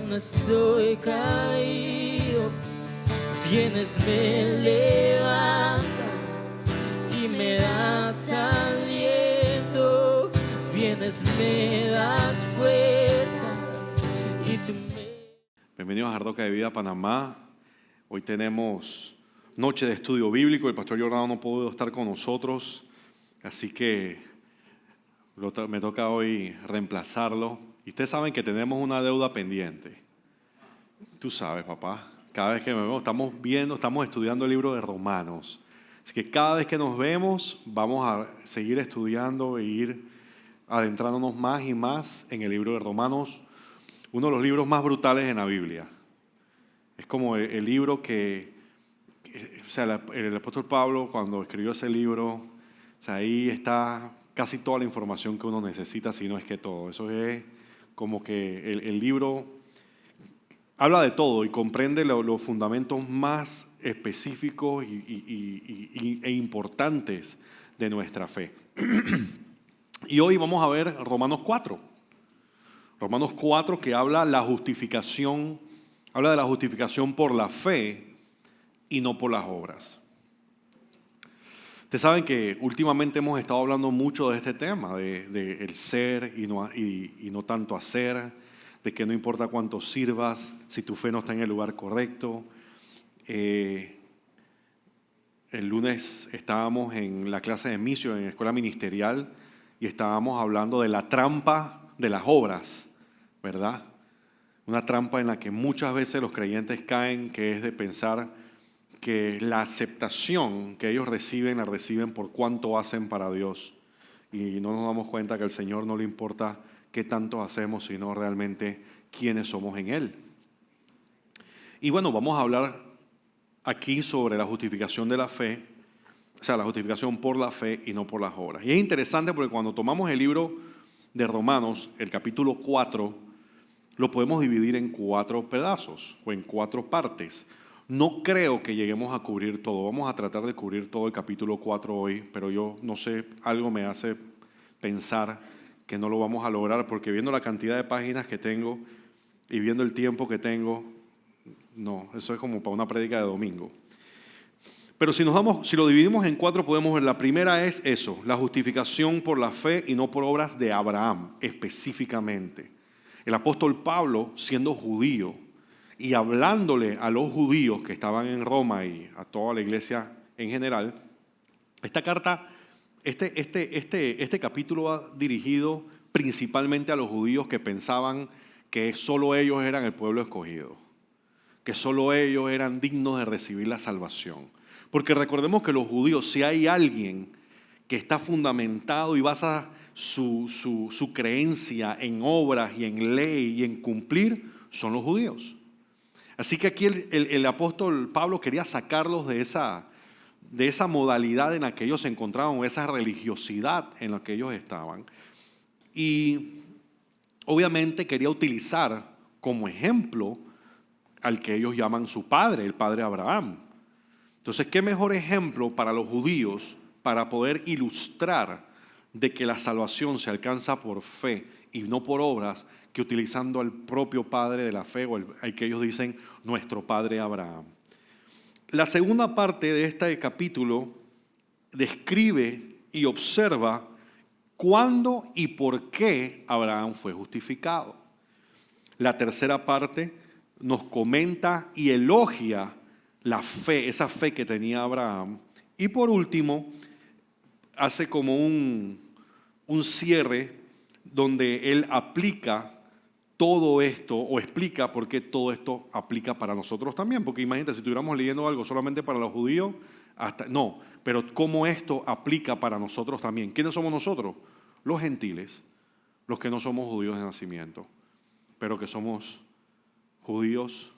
cuando estoy caído, vienes, me levantas y me das aliento, vienes, me das fuerza y tú me... Bienvenidos a Ardoca de Vida Panamá. Hoy tenemos noche de estudio bíblico. El pastor Jordano no pudo estar con nosotros, así que me toca hoy reemplazarlo. Y ustedes saben que tenemos una deuda pendiente. Tú sabes, papá, cada vez que me vemos estamos estudiando el libro de Romanos. Así que cada vez que nos vemos vamos a seguir estudiando e ir adentrándonos más y más en el libro de Romanos, uno de los libros más brutales en la Biblia. Es como el libro o sea, el apóstol Pablo, cuando escribió ese libro, o sea, ahí está casi toda la información que uno necesita, si no es que todo. Eso es como que el libro habla de todo y comprende los fundamentos más específicos e importantes de nuestra fe. Y hoy vamos a ver Romanos 4. Romanos 4, que habla de la justificación por la fe y no por las obras. Ustedes saben que últimamente hemos estado hablando mucho de este tema, de el ser y no tanto hacer, de que no importa cuánto sirvas, si tu fe no está en el lugar correcto. El lunes estábamos en la clase de misión en la escuela ministerial y estábamos hablando de la trampa de las obras, ¿verdad? Una trampa en la que muchas veces los creyentes caen, que es de pensar que la aceptación que ellos reciben, la reciben por cuánto hacen para Dios. Y no nos damos cuenta que al Señor no le importa qué tanto hacemos, sino realmente quiénes somos en Él. Y bueno, vamos a hablar aquí sobre la justificación de la fe, o sea, la justificación por la fe y no por las obras. Y es interesante porque cuando tomamos el libro de Romanos, el capítulo 4, lo podemos dividir en 4 pedazos o en 4 partes. No creo que lleguemos a cubrir todo. Vamos a tratar de cubrir todo el capítulo 4 hoy, pero yo no sé, algo me hace pensar que no lo vamos a lograr, porque viendo la cantidad de páginas que tengo y viendo el tiempo que tengo, no, eso es como para una prédica de domingo. Pero si lo dividimos en 4, podemos ver, la primera es eso, la justificación por la fe y no por obras de Abraham, específicamente. El apóstol Pablo, siendo judío y hablándole a los judíos que estaban en Roma y a toda la iglesia en general, esta carta, este capítulo va dirigido principalmente a los judíos que pensaban que solo ellos eran el pueblo escogido, que solo ellos eran dignos de recibir la salvación. Porque recordemos que los judíos, si hay alguien que está fundamentado y basa su creencia en obras y en ley y en cumplir, son los judíos. Así que aquí el apóstol Pablo quería sacarlos de esa modalidad en la que ellos se encontraban, o esa religiosidad en la que ellos estaban. Y obviamente quería utilizar como ejemplo al que ellos llaman su padre, el padre Abraham. Entonces, ¿qué mejor ejemplo para los judíos para poder ilustrar de que la salvación se alcanza por fe y no por obras, que utilizando al propio padre de la fe, o al que ellos dicen nuestro padre Abraham? La segunda parte de este capítulo describe y observa cuándo y por qué Abraham fue justificado. La tercera parte nos comenta y elogia la fe, esa fe que tenía Abraham. Y por último, hace como un cierre donde él aplica todo esto, o explica por qué todo esto aplica para nosotros también. Porque imagínate, si estuviéramos leyendo algo solamente para los judíos, no, pero cómo esto aplica para nosotros también. ¿Quiénes somos nosotros? Los gentiles, los que no somos judíos de nacimiento, pero que somos judíos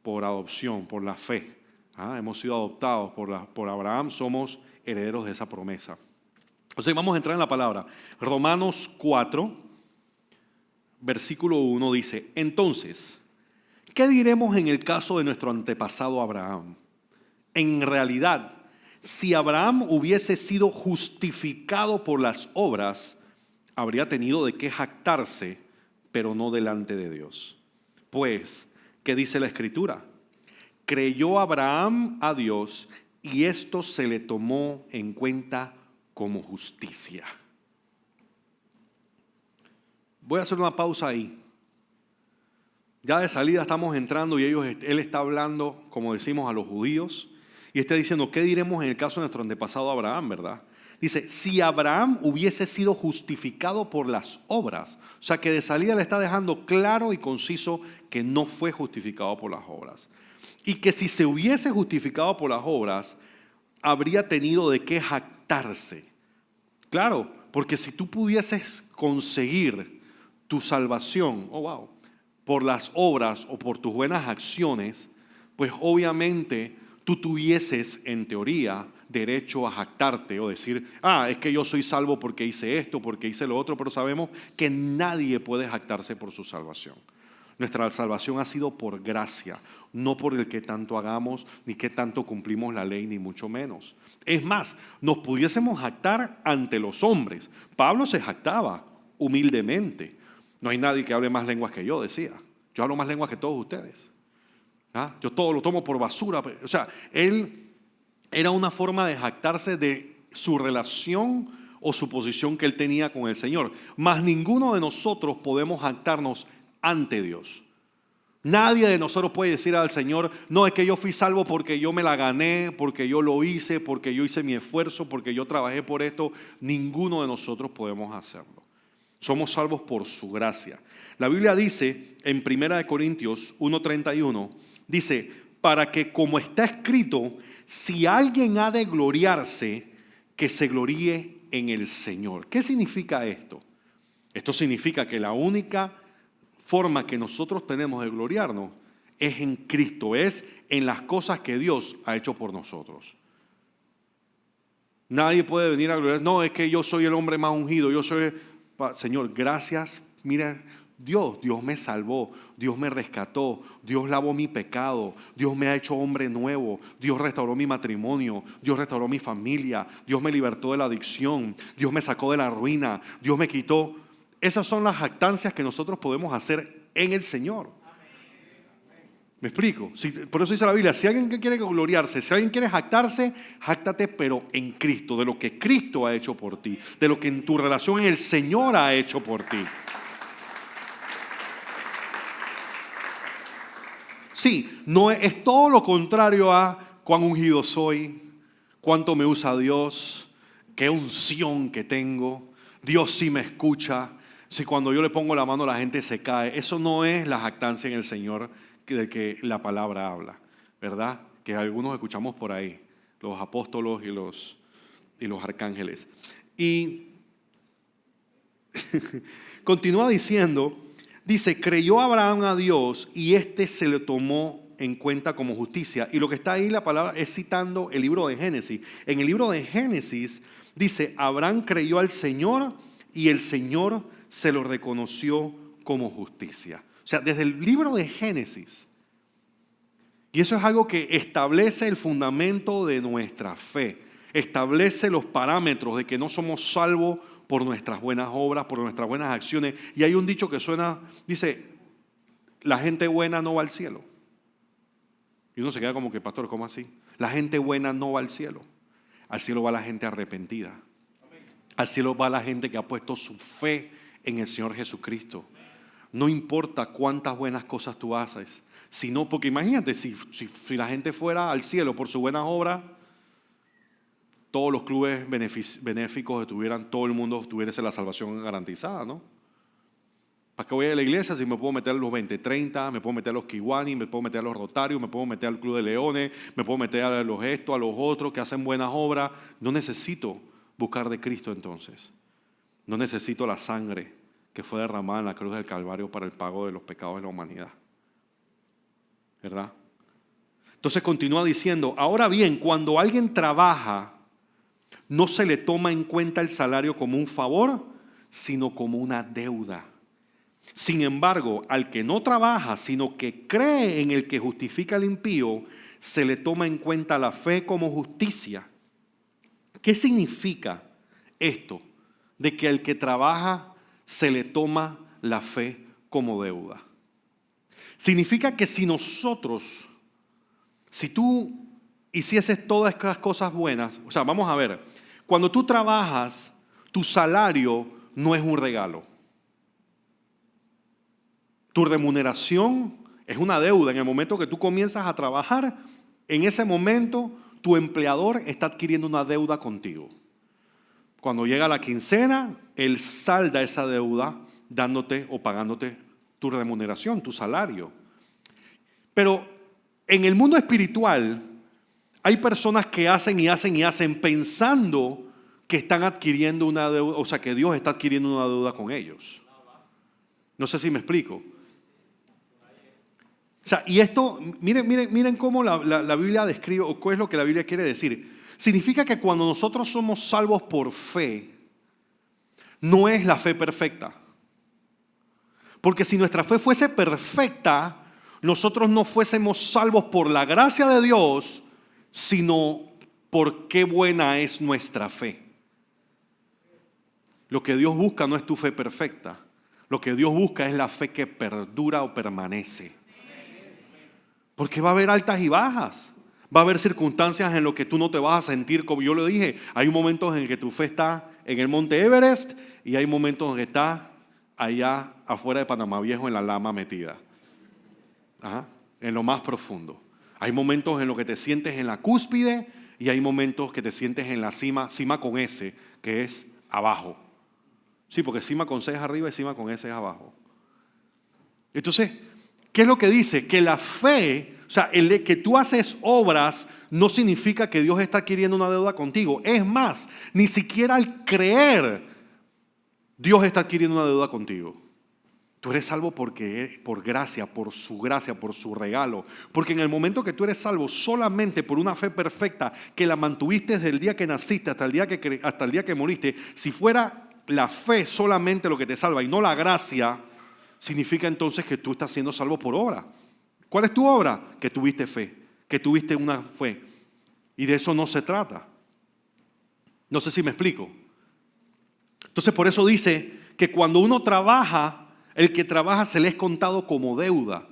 por adopción, por la fe. Hemos sido adoptados por Abraham, somos herederos de esa promesa. Entonces vamos a entrar en la palabra. Romanos 4, versículo 1 dice: entonces, ¿qué diremos en el caso de nuestro antepasado Abraham? En realidad, si Abraham hubiese sido justificado por las obras, habría tenido de qué jactarse, pero no delante de Dios. pues, ¿qué dice la Escritura? Creyó Abraham a Dios y esto se le tomó en cuenta como justicia. Voy a hacer una pausa ahí. Ya de salida estamos entrando y él está hablando, como decimos, a los judíos. Y está diciendo, ¿qué diremos en el caso de nuestro antepasado Abraham, verdad? Dice, si Abraham hubiese sido justificado por las obras. O sea que de salida le está dejando claro y conciso que no fue justificado por las obras. Y que si se hubiese justificado por las obras, habría tenido de qué jactarse. Claro, porque si tú pudieses conseguir tu salvación, por las obras o por tus buenas acciones, pues obviamente tú tuvieses en teoría derecho a jactarte o decir, es que yo soy salvo porque hice esto, porque hice lo otro, pero sabemos que nadie puede jactarse por su salvación. Nuestra salvación ha sido por gracia, no por el que tanto hagamos, ni que tanto cumplimos la ley, ni mucho menos. Es más, nos pudiésemos jactar ante los hombres. Pablo se jactaba humildemente. No hay nadie que hable más lenguas que yo, decía. Yo hablo más lenguas que todos ustedes. Yo todo lo tomo por basura. O sea, él era una forma de jactarse de su relación o su posición que él tenía con el Señor. Mas ninguno de nosotros podemos jactarnos ante Dios. Nadie de nosotros puede decir al Señor, no, es que yo fui salvo porque yo me la gané, porque yo lo hice, porque yo hice mi esfuerzo, porque yo trabajé por esto. Ninguno de nosotros podemos hacerlo. Somos salvos por su gracia. La Biblia dice en 1 Corintios 1:31, dice, para que como está escrito, si alguien ha de gloriarse, que se gloríe en el Señor. ¿Qué significa esto? Esto significa que la única forma que nosotros tenemos de gloriarnos es en Cristo, es en las cosas que Dios ha hecho por nosotros. Nadie puede venir a gloriar, no, es que yo soy el hombre más ungido, yo soy... Señor, gracias, mira, Dios me salvó, Dios me rescató, Dios lavó mi pecado, Dios me ha hecho hombre nuevo, Dios restauró mi matrimonio, Dios restauró mi familia, Dios me libertó de la adicción, Dios me sacó de la ruina, Dios me quitó. Esas son las jactancias que nosotros podemos hacer en el Señor. ¿Me explico? Por eso dice la Biblia, si alguien quiere gloriarse, si alguien quiere jactarse, jáctate pero en Cristo, de lo que Cristo ha hecho por ti, de lo que en tu relación el Señor ha hecho por ti. Sí, no es todo lo contrario a cuán ungido soy, cuánto me usa Dios, qué unción que tengo, Dios sí me escucha, si cuando yo le pongo la mano la gente se cae. Eso no es la jactancia en el Señor de que la palabra habla, ¿verdad? Que algunos escuchamos por ahí, los apóstolos y los arcángeles. Y continúa diciendo, dice, creyó Abraham a Dios y este se le tomó en cuenta como justicia. Y lo que está ahí la palabra es citando el libro de Génesis. En el libro de Génesis dice, Abraham creyó al Señor y el Señor se lo reconoció como justicia. O sea, desde el libro de Génesis. Y eso es algo que establece el fundamento de nuestra fe. Establece los parámetros de que no somos salvos por nuestras buenas obras, por nuestras buenas acciones. Y hay un dicho que suena, dice, la gente buena no va al cielo. Y uno se queda como que, pastor, ¿cómo así? La gente buena no va al cielo. Al cielo va la gente arrepentida. Al cielo va la gente que ha puesto su fe en el Señor Jesucristo. No importa cuántas buenas cosas tú haces, sino porque imagínate, si la gente fuera al cielo por sus buenas obras, todos los clubes benéficos estuvieran, todo el mundo tuviese la salvación garantizada, ¿no? ¿Para qué voy a la iglesia si me puedo meter a los 20-30, me puedo meter a los Kiwani, me puedo meter a los Rotarios, me puedo meter al Club de Leones, me puedo meter a los estos, a los otros que hacen buenas obras? No necesito buscar de Cristo entonces. No necesito la sangre que fue derramada en la cruz del Calvario para el pago de los pecados de la humanidad. ¿Verdad? Entonces continúa diciendo, ahora bien, cuando alguien trabaja, no se le toma en cuenta el salario como un favor, sino como una deuda. Sin embargo, al que no trabaja, sino que cree en el que justifica al impío, se le toma en cuenta la fe como justicia. ¿Qué significa esto? De que al que trabaja se le toma la fe como deuda. Significa que si tú hicieses todas estas cosas buenas, o sea, vamos a ver, cuando tú trabajas, tu salario no es un regalo. Tu remuneración es una deuda. En el momento que tú comienzas a trabajar, en ese momento tu empleador está adquiriendo una deuda contigo. Cuando llega la quincena, él salda esa deuda dándote o pagándote tu remuneración, tu salario. Pero en el mundo espiritual hay personas que hacen y hacen y hacen pensando que están adquiriendo una deuda, o sea, que Dios está adquiriendo una deuda con ellos. No sé si me explico. O sea, y esto, miren cómo la Biblia describe, o qué es lo que la Biblia quiere decir. Significa que cuando nosotros somos salvos por fe, no es la fe perfecta. Porque si nuestra fe fuese perfecta, nosotros no fuésemos salvos por la gracia de Dios, sino por qué buena es nuestra fe. Lo que Dios busca no es tu fe perfecta. Lo que Dios busca es la fe que perdura o permanece. Porque va a haber altas y bajas. Va a haber circunstancias en las que tú no te vas a sentir, como yo lo dije. Hay momentos en que tu fe está en el monte Everest y hay momentos en que está allá afuera de Panamá Viejo en la lama metida. En lo más profundo. Hay momentos en los que te sientes en la cúspide y hay momentos que te sientes en la cima con S, que es abajo. Sí, porque cima con C es arriba y cima con S es abajo. Entonces, ¿qué es lo que dice? Que la fe, o sea, el que tú haces obras no significa que Dios está adquiriendo una deuda contigo. Es más, ni siquiera al creer Dios está adquiriendo una deuda contigo. Tú eres salvo por gracia, por su regalo. Porque en el momento que tú eres salvo solamente por una fe perfecta que la mantuviste desde el día que naciste hasta el día que moriste, si fuera la fe solamente lo que te salva y no la gracia, significa entonces que tú estás siendo salvo por obra. ¿Cuál es tu obra? Que tuviste fe, que tuviste una fe. Y de eso no se trata. No sé si me explico. Entonces por eso dice que cuando uno trabaja, el que trabaja se le es contado como deuda.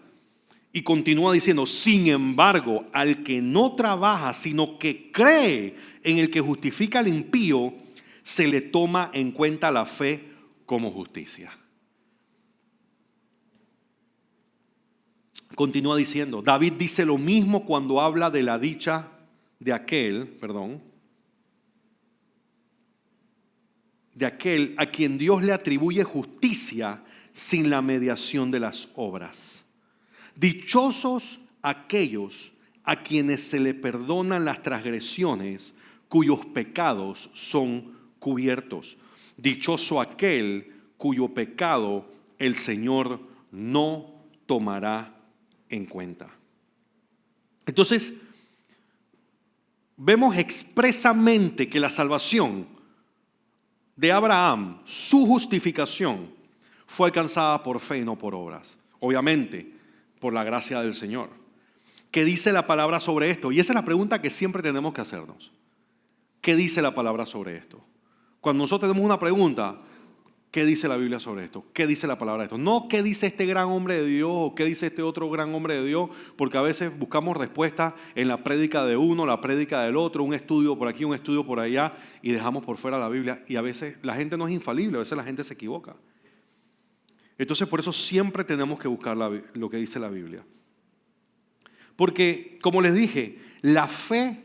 Y continúa diciendo, sin embargo, al que no trabaja, sino que cree en el que justifica al impío, se le toma en cuenta la fe como justicia. Continúa diciendo, David dice lo mismo cuando habla de la dicha de aquel a quien Dios le atribuye justicia sin la mediación de las obras. Dichosos aquellos a quienes se le perdonan las transgresiones, cuyos pecados son cubiertos. Dichoso aquel cuyo pecado el Señor no tomará en cuenta. Entonces, vemos expresamente que la salvación de Abraham, su justificación, fue alcanzada por fe y no por obras. Obviamente, por la gracia del Señor. ¿Qué dice la palabra sobre esto? Y esa es la pregunta que siempre tenemos que hacernos. ¿Qué dice la palabra sobre esto? Cuando nosotros tenemos una pregunta, ¿qué dice la Biblia sobre esto? ¿Qué dice la palabra de esto? No qué dice este gran hombre de Dios o qué dice este otro gran hombre de Dios, porque a veces buscamos respuestas en la prédica de uno, la prédica del otro, un estudio por aquí, un estudio por allá y dejamos por fuera la Biblia. Y a veces la gente no es infalible, a veces la gente se equivoca. Entonces por eso siempre tenemos que buscar lo que dice la Biblia. Porque, como les dije, la fe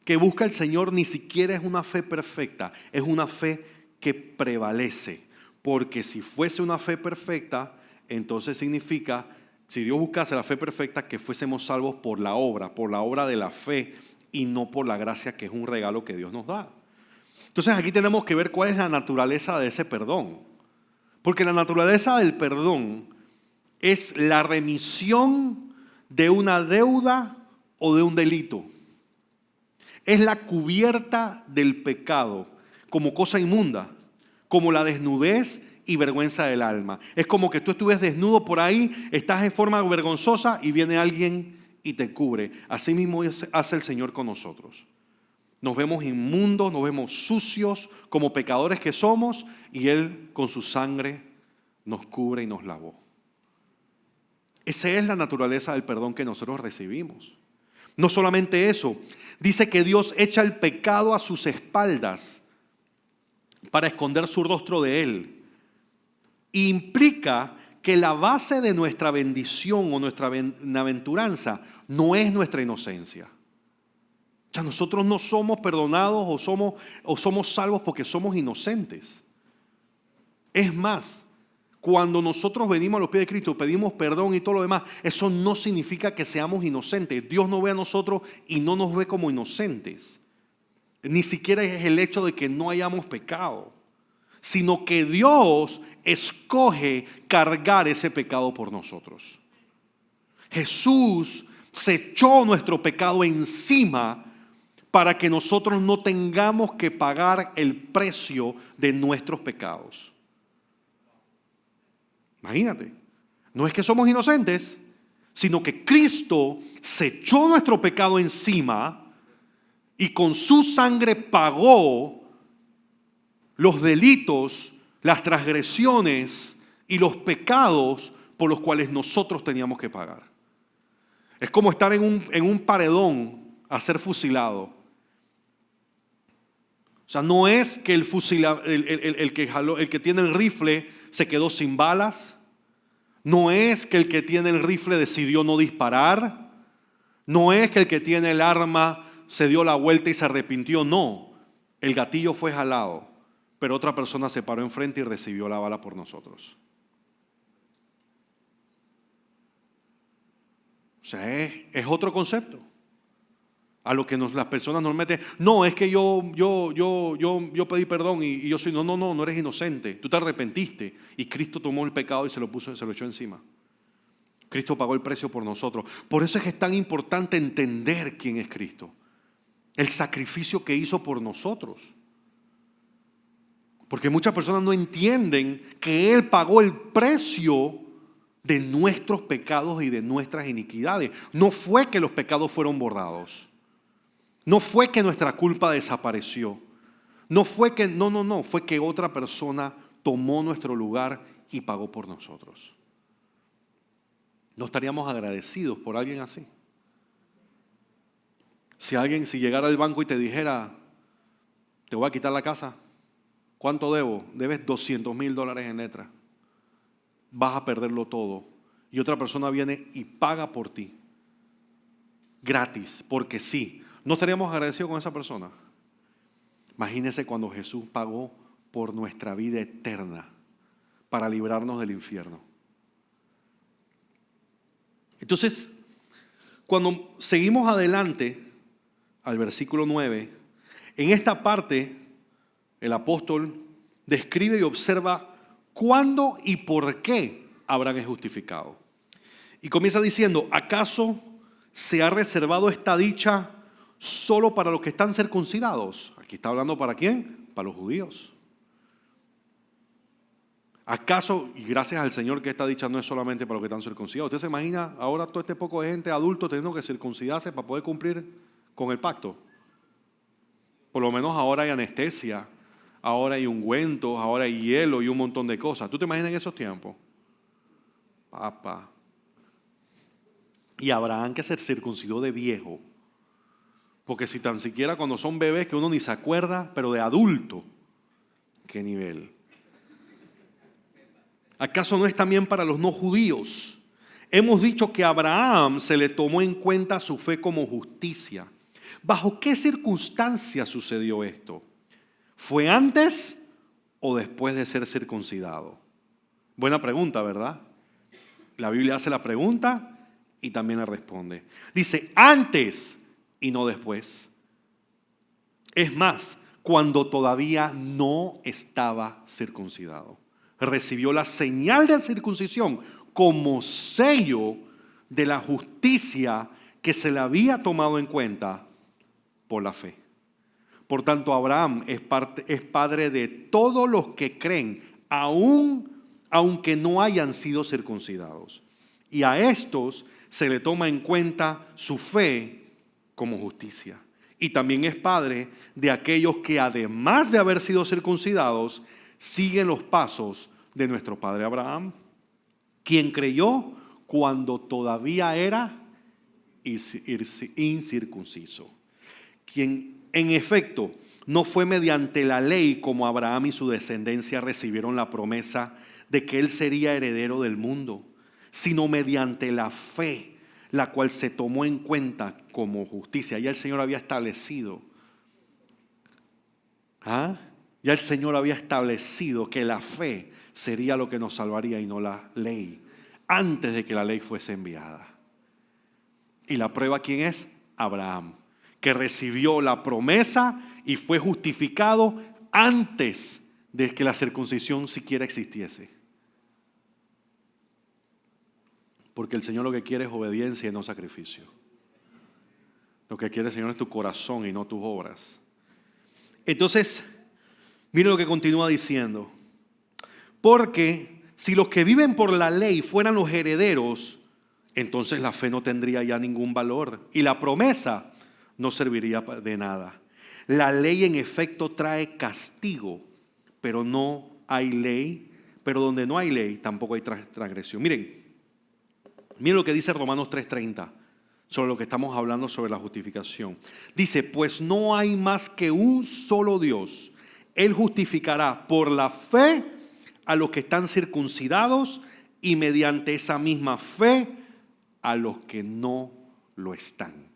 que busca el Señor ni siquiera es una fe perfecta, es una fe que prevalece. Porque si fuese una fe perfecta, entonces significa, si Dios buscase la fe perfecta, que fuésemos salvos por la obra de la fe y no por la gracia, que es un regalo que Dios nos da. Entonces aquí tenemos que ver cuál es la naturaleza de ese perdón. Porque la naturaleza del perdón es la remisión de una deuda o de un delito. Es la cubierta del pecado como cosa inmunda, como la desnudez y vergüenza del alma. Es como que tú estuvieras desnudo por ahí, estás en forma vergonzosa y viene alguien y te cubre. Así mismo hace el Señor con nosotros. Nos vemos inmundos, nos vemos sucios como pecadores que somos y Él con su sangre nos cubre y nos lavó. Esa es la naturaleza del perdón que nosotros recibimos. No solamente eso, dice que Dios echa el pecado a sus espaldas para esconder su rostro de Él. Implica que la base de nuestra bendición o nuestra bienaventuranza no es nuestra inocencia. O sea, nosotros no somos perdonados o somos salvos porque somos inocentes. Es más, cuando nosotros venimos a los pies de Cristo, pedimos perdón y todo lo demás, eso no significa que seamos inocentes. Dios nos ve a nosotros y no nos ve como inocentes. Ni siquiera es el hecho de que no hayamos pecado, sino que Dios escoge cargar ese pecado por nosotros. Jesús se echó nuestro pecado encima para que nosotros no tengamos que pagar el precio de nuestros pecados. Imagínate, no es que somos inocentes, sino que Cristo se echó nuestro pecado encima y con su sangre pagó los delitos, las transgresiones y los pecados por los cuales nosotros teníamos que pagar. Es como estar en un paredón a ser fusilado. O sea, no es que el que tiene el rifle se quedó sin balas. No es que el que tiene el rifle decidió no disparar. No es que el que tiene el arma se dio la vuelta y se arrepintió. No, el gatillo fue jalado, pero otra persona se paró enfrente y recibió la bala por nosotros. O sea, es otro concepto a lo que las personas nos meten. No, es que yo pedí perdón y yo soy, no eres inocente. Tú te arrepentiste y Cristo tomó el pecado y se lo echó encima. Cristo pagó el precio por nosotros. Por eso es que es tan importante entender quién es Cristo. El sacrificio que hizo por nosotros. Porque muchas personas no entienden que Él pagó el precio de nuestros pecados y de nuestras iniquidades. No fue que los pecados fueron borrados. No fue que nuestra culpa desapareció. No fue que, fue que otra persona tomó nuestro lugar y pagó por nosotros. ¿No estaríamos agradecidos por alguien así? Si llegara al banco y te dijera, te voy a quitar la casa, ¿cuánto debo? Debes $200,000 en letra. Vas a perderlo todo. Y otra persona viene y paga por ti. Gratis, porque sí. ¿No estaríamos agradecidos con esa persona? Imagínense cuando Jesús pagó por nuestra vida eterna para librarnos del infierno. Entonces, cuando seguimos adelante al versículo 9, en esta parte el apóstol describe y observa cuándo y por qué Abraham es justificado. Y comienza diciendo, ¿acaso se ha reservado esta dicha solo para los que están circuncidados? Aquí está hablando ¿para quién? Para los judíos. ¿Acaso, y gracias al Señor que esta dicha no es solamente para los que están circuncidados? ¿Usted se imagina ahora todo este poco de gente adulto teniendo que circuncidarse para poder cumplir con el pacto? Por lo menos ahora hay anestesia, ahora hay ungüentos, ahora hay hielo y un montón de cosas. ¿Tú te imaginas en esos tiempos? Papá. Y Abraham que se circuncidó de viejo. Porque si tan siquiera cuando son bebés que uno ni se acuerda, pero de adulto, ¿qué nivel? ¿Acaso no es también para los no judíos? Hemos dicho que a Abraham se le tomó en cuenta su fe como justicia. ¿Bajo qué circunstancias sucedió esto? ¿Fue antes o después de ser circuncidado? Buena pregunta, ¿verdad? La Biblia hace la pregunta y también la responde. Dice, antes y no después. Es más, cuando todavía no estaba circuncidado. Recibió la señal de circuncisión como sello de la justicia que se le había tomado en cuenta por la fe. Por tanto, Abraham es padre de todos los que creen, aunque no hayan sido circuncidados. Y a estos se le toma en cuenta su fe como justicia. Y también es padre de aquellos que además de haber sido circuncidados, siguen los pasos de nuestro padre Abraham, quien creyó cuando todavía era incircunciso. Quien en efecto no fue mediante la ley como Abraham y su descendencia recibieron la promesa de que él sería heredero del mundo, sino mediante la fe, la cual se tomó en cuenta como justicia. Ya el Señor había establecido, ya el Señor había establecido que la fe sería lo que nos salvaría y no la ley, antes de que la ley fuese enviada. Y la prueba, ¿quién es? Abraham, que recibió la promesa y fue justificado antes de que la circuncisión siquiera existiese. Porque el Señor lo que quiere es obediencia y no sacrificio. Lo que quiere el Señor es tu corazón y no tus obras. Entonces, mire lo que continúa diciendo. Porque si los que viven por la ley fueran los herederos, entonces la fe no tendría ya ningún valor y la promesa no serviría de nada. La ley en efecto trae castigo, pero no hay ley, pero donde no hay ley tampoco hay transgresión. Miren lo que dice Romanos 3:30 sobre lo que estamos hablando sobre la justificación. Dice, pues no hay más que un solo Dios. Él justificará por la fe a los que están circuncidados y mediante esa misma fe a los que no lo están.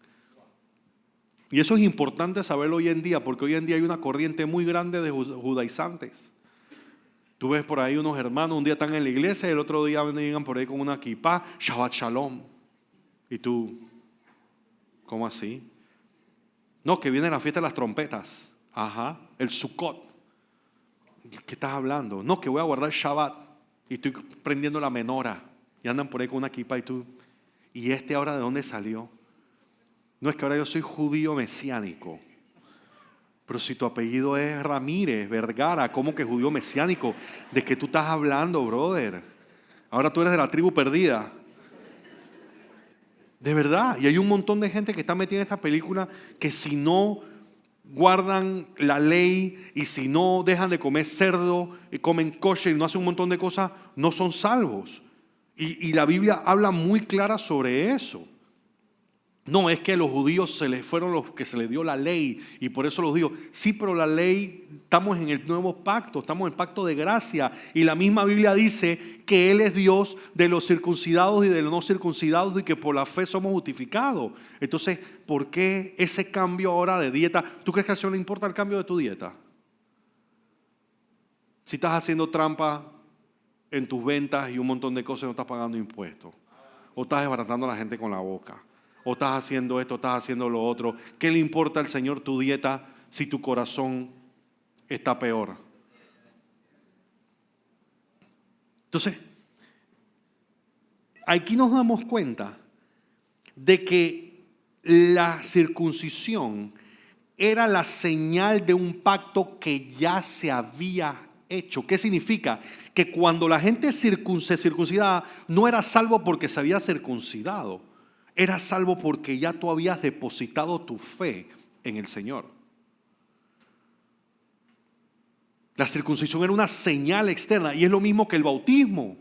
Y eso es importante saberlo hoy en día, porque hoy en día hay una corriente muy grande de judaizantes. Tú ves por ahí unos hermanos, un día están en la iglesia y el otro día vengan por ahí con una kipá, Shabbat Shalom. Y tú, ¿cómo así? No, que viene la fiesta de las trompetas. Ajá, el Sukkot. ¿Qué estás hablando? No, que voy a guardar Shabbat y estoy prendiendo la menora. Y andan por ahí con una kipá y tú, ¿y este ahora de dónde salió? No, es que ahora yo soy judío mesiánico. Pero si tu apellido es Ramírez, Vergara, ¿cómo que judío mesiánico? ¿De qué tú estás hablando, brother? Ahora tú eres de la tribu perdida. De verdad. Y hay un montón de gente que está metida en esta película que si no guardan la ley y si no dejan de comer cerdo y comen kosher y no hacen un montón de cosas, no son salvos. Y la Biblia habla muy clara sobre eso. No, es que a los judíos se les fueron los que se les dio la ley y por eso los digo, sí, pero la ley, estamos en el nuevo pacto, estamos en el pacto de gracia y la misma Biblia dice que Él es Dios de los circuncidados y de los no circuncidados y que por la fe somos justificados. Entonces, ¿por qué ese cambio ahora de dieta? ¿Tú crees que a eso le importa el cambio de tu dieta? Si estás haciendo trampa en tus ventas y un montón de cosas y no estás pagando impuestos, o estás desbaratando a la gente con la boca, o estás haciendo esto, estás haciendo lo otro. ¿Qué le importa al Señor tu dieta si tu corazón está peor? Entonces, aquí nos damos cuenta de que la circuncisión era la señal de un pacto que ya se había hecho. ¿Qué significa? Que cuando la gente se circuncidaba, no era salvo porque se había circuncidado. Era salvo porque ya tú habías depositado tu fe en el Señor. La circuncisión era una señal externa y es lo mismo que el bautismo.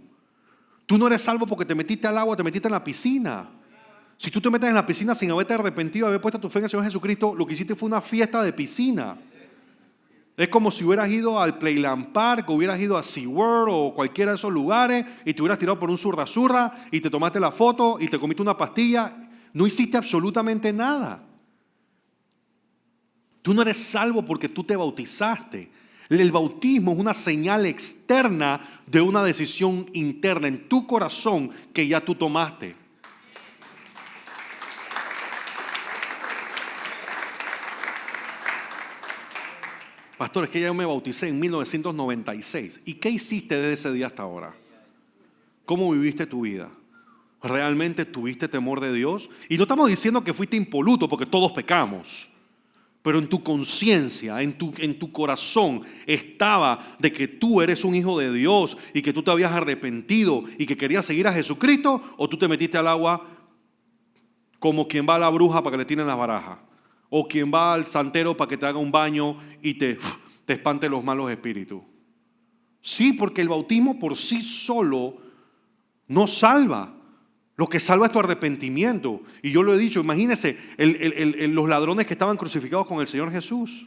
Tú no eres salvo porque te metiste al agua, te metiste en la piscina. Si tú te metes en la piscina sin haberte arrepentido, haber puesto tu fe en el Señor Jesucristo, lo que hiciste fue una fiesta de piscina. Es como si hubieras ido al Playland Park, o hubieras ido a SeaWorld o cualquiera de esos lugares y te hubieras tirado por un zurda y te tomaste la foto y te comiste una pastilla. No hiciste absolutamente nada. Tú no eres salvo porque tú te bautizaste. El bautismo es una señal externa de una decisión interna en tu corazón que ya tú tomaste. Pastor, es que yo me bauticé en 1996. ¿Y qué hiciste desde ese día hasta ahora? ¿Cómo viviste tu vida? ¿Realmente tuviste temor de Dios? Y no estamos diciendo que fuiste impoluto porque todos pecamos. Pero en tu conciencia, en tu corazón estaba de que tú eres un hijo de Dios y que tú te habías arrepentido y que querías seguir a Jesucristo, o tú te metiste al agua como quien va a la bruja para que le tiren las barajas. O quien va al santero para que te haga un baño y te espante los malos espíritus. Sí, porque el bautismo por sí solo no salva. Lo que salva es tu arrepentimiento. Y yo lo he dicho, imagínense los ladrones que estaban crucificados con el Señor Jesús.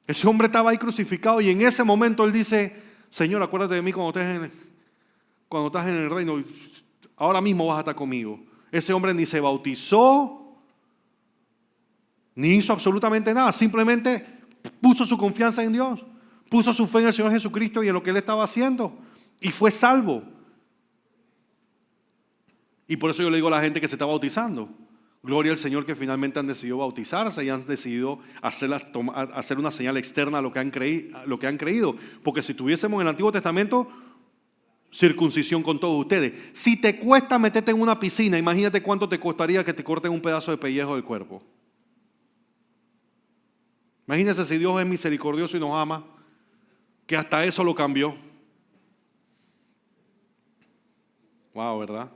Ese hombre estaba ahí crucificado y en ese momento él dice: Señor, acuérdate de mí cuando estás en el reino. Ahora mismo vas a estar conmigo. Ese hombre ni se bautizó, ni hizo absolutamente nada. Simplemente puso su confianza en Dios. Puso su fe en el Señor Jesucristo y en lo que Él estaba haciendo. Y fue salvo. Y por eso yo le digo a la gente que se está bautizando: gloria al Señor que finalmente han decidido bautizarse y han decidido hacer una señal externa a lo que han creído. Porque si tuviésemos en el Antiguo Testamento, circuncisión con todos ustedes. Si te cuesta meterte en una piscina, imagínate cuánto te costaría que te corten un pedazo de pellejo del cuerpo. Imagínense si Dios es misericordioso y nos ama, que hasta eso lo cambió. Wow, ¿verdad?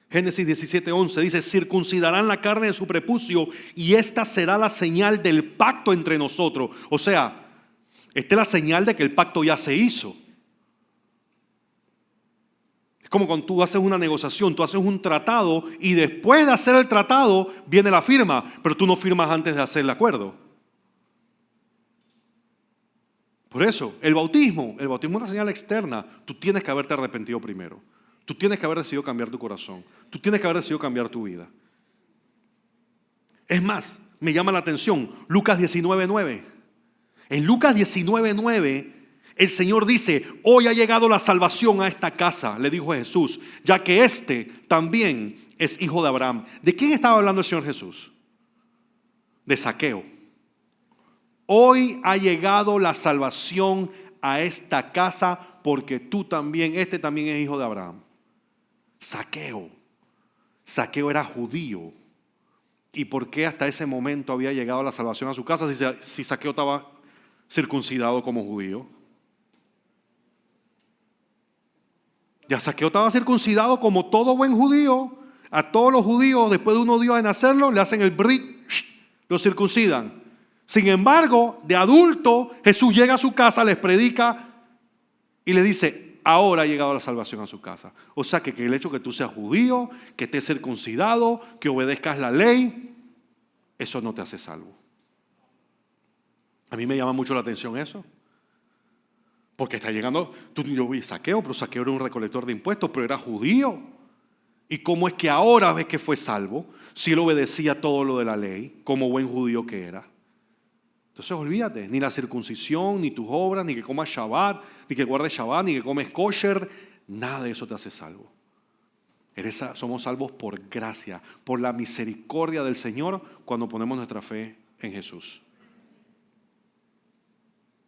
Génesis 17:11 dice: circuncidarán la carne de su prepucio y esta será la señal del pacto entre nosotros. O sea, esta es la señal de que el pacto ya se hizo. Es como cuando tú haces una negociación, tú haces un tratado y después de hacer el tratado viene la firma, pero tú no firmas antes de hacer el acuerdo. Por eso, el bautismo es una señal externa. Tú tienes que haberte arrepentido primero. Tú tienes que haber decidido cambiar tu corazón. Tú tienes que haber decidido cambiar tu vida. Es más, me llama la atención Lucas 19:9. En Lucas 19:9, el Señor dice: hoy ha llegado la salvación a esta casa, le dijo Jesús, ya que este también es hijo de Abraham. ¿De quién estaba hablando el Señor Jesús? De Zaqueo. Hoy ha llegado la salvación a esta casa porque este también es hijo de Abraham. Zaqueo era judío. ¿Y por qué hasta ese momento había llegado la salvación a su casa si Zaqueo estaba circuncidado como judío? Ya Zaqueo estaba circuncidado como todo buen judío. A todos los judíos, después de unos días de nacerlo, le hacen el brit, lo circuncidan. Sin embargo, de adulto, Jesús llega a su casa, les predica y les dice: ahora ha llegado la salvación a su casa. O sea que el hecho que tú seas judío, que estés circuncidado, que obedezcas la ley, eso no te hace salvo. A mí me llama mucho la atención eso. Porque está llegando, yo vi Zaqueo, pero Zaqueo era un recolector de impuestos, pero era judío. ¿Y cómo es que ahora ves que fue salvo? Si él obedecía todo lo de la ley, como buen judío que era. Entonces olvídate, ni la circuncisión, ni tus obras, ni que comas Shabbat, ni que guardes Shabbat, ni que comes kosher, nada de eso te hace salvo. Somos salvos por gracia, por la misericordia del Señor cuando ponemos nuestra fe en Jesús.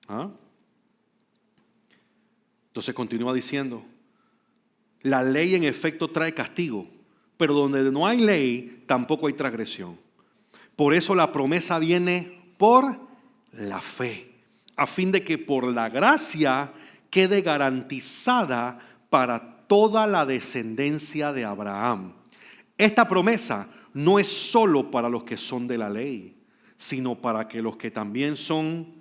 ¿Ah? Entonces continúa diciendo: la ley en efecto trae castigo, pero donde no hay ley tampoco hay transgresión. Por eso la promesa viene por la fe, a fin de que por la gracia quede garantizada para toda la descendencia de Abraham. Esta promesa no es solo para los que son de la ley, sino para que los que también son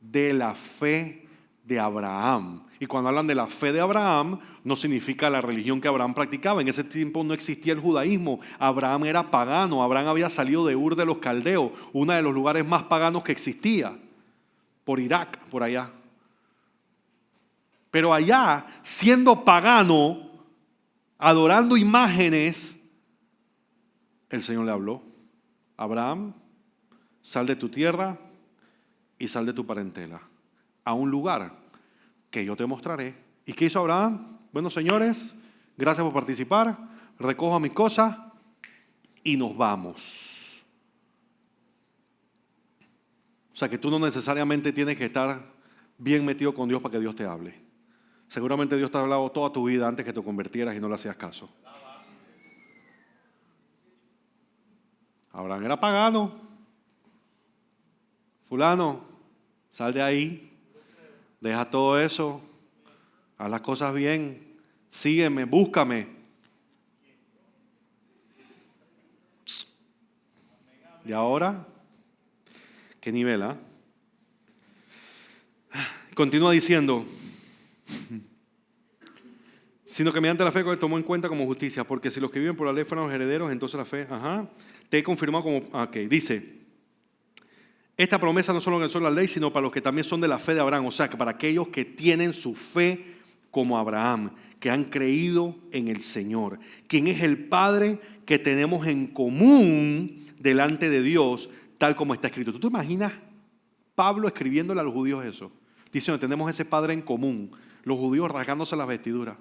de la fe de Abraham. Y cuando hablan de la fe de Abraham, no significa la religión que Abraham practicaba. En ese tiempo no existía el judaísmo. Abraham era pagano. Abraham había salido de Ur de los Caldeos, uno de los lugares más paganos que existía, por Irak, por allá. Pero allá, siendo pagano, adorando imágenes, el Señor le habló: Abraham, sal de tu tierra y sal de tu parentela a un lugar que yo te mostraré. ¿Y qué hizo Abraham? Bueno, señores, gracias por participar. Recojo mis cosas y nos vamos. O sea que tú no necesariamente tienes que estar bien metido con Dios para que Dios te hable. Seguramente Dios te ha hablado toda tu vida antes que te convirtieras y no le hacías caso. Abraham era pagano. Fulano, sal de ahí. Deja todo eso, haz las cosas bien, sígueme, búscame. ¿Y ahora? ¿Qué nivel? Continúa diciendo: Sino que mediante la fe él tomó en cuenta como justicia, porque si los que viven por la ley fueran los herederos, entonces la fe, te he confirmado como, dice, esta promesa no solo son la ley, sino para los que también son de la fe de Abraham, o sea, que para aquellos que tienen su fe como Abraham, que han creído en el Señor, quien es el Padre que tenemos en común delante de Dios, tal como está escrito. ¿Tú te imaginas Pablo escribiéndole a los judíos eso? Diciendo, tenemos ese Padre en común, los judíos rasgándose las vestiduras,